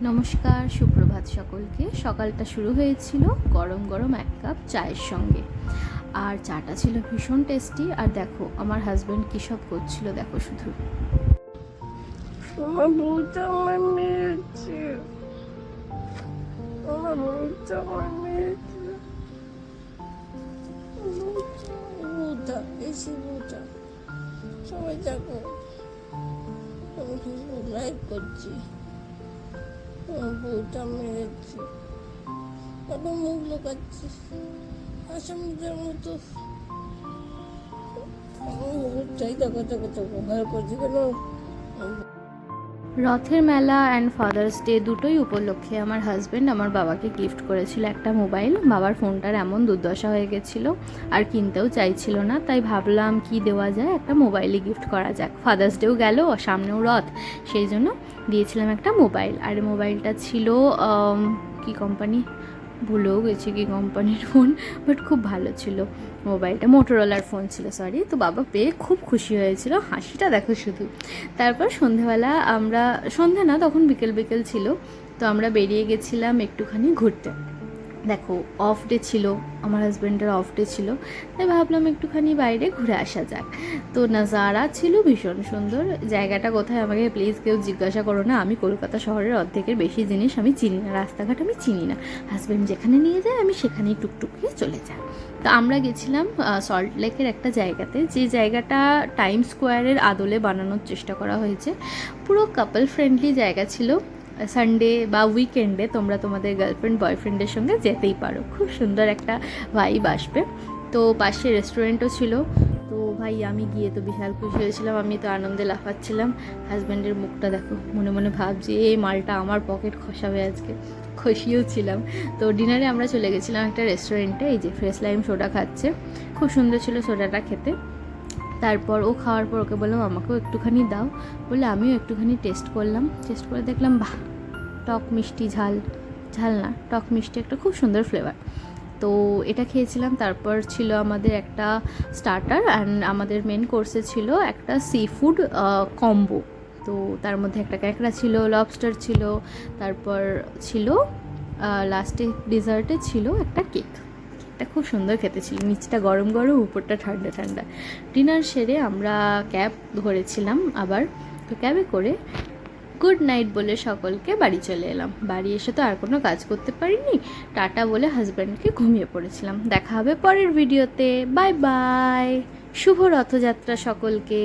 নমস্কার, সুপ্রভাত সকলকে। সকালটা শুরু হয়েছিল গরম গরম এক কাপ চায়ের সঙ্গে, আর চাটা ছিল ভীষণ টেস্টি। আর দেখো আমার হাজব্যান্ড কী সব করছিল, দেখো শুধু। আমার বউটা আমার মেরেছে, আমার বউটা আমার মেরেছে, বউটা এসে বউটা সবাই দেখো, আমি ফেসবুক লাইভ করছি, আমার বউটা মেরেছে, এখন মুখ লোকাচ্ছি আসামিদের মতো। আমার মুখটাই দেখাতে ভয় করছি কেন। রথের মেলা অ্যান্ড ফাদার্স ডে দুটোই উপলক্ষে আমার হাজব্যান্ড আমার বাবাকে গিফট করেছিল একটা মোবাইল। বাবার ফোনটার এমন দুর্দশা হয়ে গেছিলো, আর কিনতেও চাইছিল না, তাই ভাবলাম কি দেওয়া যায়, একটা মোবাইলই গিফট করা যাক। ফাদার্স ডেও গেল, সামনেও রথ, সেই জন্য দিয়েছিলাম একটা মোবাইল। আর মোবাইলটা ছিল কি কোম্পানি ভুলেও গেছি কি কোম্পানির ফোন, বাট খুব ভালো ছিল মোবাইলটা, মোটোরোলার ফোন ছিল, সরি। তো বাবা পেয়ে খুব খুশি হয়েছিল, হাসিটা দেখো শুধু। তারপর সন্ধেবেলা আমরা, সন্ধে না তখন বিকেল বিকেল ছিল, তো আমরা বেরিয়ে গেছিলাম একটুখানি ঘুরতে। দেখো অফ ডে ছিল, আমার হাজব্যান্ডের অফ ডে ছিল, তাই ভাবলাম একটুখানি বাইরে ঘুরে আসা যাক। তো নাজারা ছিল ভীষণ সুন্দর। জায়গাটা কোথায় আমাকে প্লিজ কেউ জিজ্ঞাসা করো না, আমি কলকাতা শহরের অর্ধেকের বেশি জিনিস আমি চিনি না, রাস্তাঘাট আমি চিনি না। হাজব্যান্ড যেখানে নিয়ে যায় আমি সেখানেই টুকটুক করে চলে যাই। তো আমরা গেছিলাম সল্ট লেকের একটা জায়গাতে, যে জায়গাটা টাইম স্কোয়ারের আদলে বানানোর চেষ্টা করা হয়েছে। পুরো কাপল ফ্রেন্ডলি জায়গা ছিল। সানডে বা উইকেন্ডে তোমরা তোমাদের গার্লফ্রেন্ড বয়ফ্রেন্ডের সঙ্গে যেতেই পারো, খুব সুন্দর একটা ভাইব আসবে। তো পাশে রেস্টুরেন্টও ছিল। তো ভাই আমি গিয়ে তো বিশাল খুশি হয়েছিলাম, আমি তো আনন্দে লাফাচ্ছিলাম। হাজব্যান্ডের মুখটা দেখো, মনে মনে ভাবছি এই মালটা আমার পকেট খসাবে আজকে, খুশিও ছিলাম। তো ডিনারে আমরা চলে গেছিলাম একটা রেস্টুরেন্টে, এই যে ফ্রেশ লাইম সোডা খাচ্ছে, খুব সুন্দর ছিল সোডাটা খেতে। তারপর ও খাওয়ার পর ওকে বললাম আমাকেও একটুখানি দাও, বলে আমিও একটুখানি টেস্ট করলাম। টেস্ট করে দেখলাম বাহ, টক মিষ্টি ঝাল, ঝাল না টক মিষ্টি, একটা খুব সুন্দর ফ্লেভার। তো এটা খেয়েছিলাম। তারপর ছিল আমাদের একটা স্টার্টার, অ্যান্ড আমাদের মেন কোর্সে ছিল একটা সি ফুড কম্বো। তো তার মধ্যে একটা ক্যাঁকড়া ছিল, লবস্টার ছিল, তারপর ছিল লাস্টে ডিজার্টে ছিল একটা কেক। কেকটা খুব সুন্দর খেতে ছিল, নিচটা গরম গরম উপরটা ঠান্ডা ঠান্ডা। ডিনার সেরে আমরা ক্যাব ধরেছিলাম আবার, তো ক্যাবে করে গুড নাইট বলে সকলকে বাড়ি চলে এলাম। বাড়ি এসে তো আর কোনো কাজ করতে পারিনি, টাটা বলে হাজব্যান্ডকে ঘুমিয়ে পড়েছিলাম। দেখা হবে পরের ভিডিওতে, বাই বাই, শুভ রথযাত্রা সকলকে।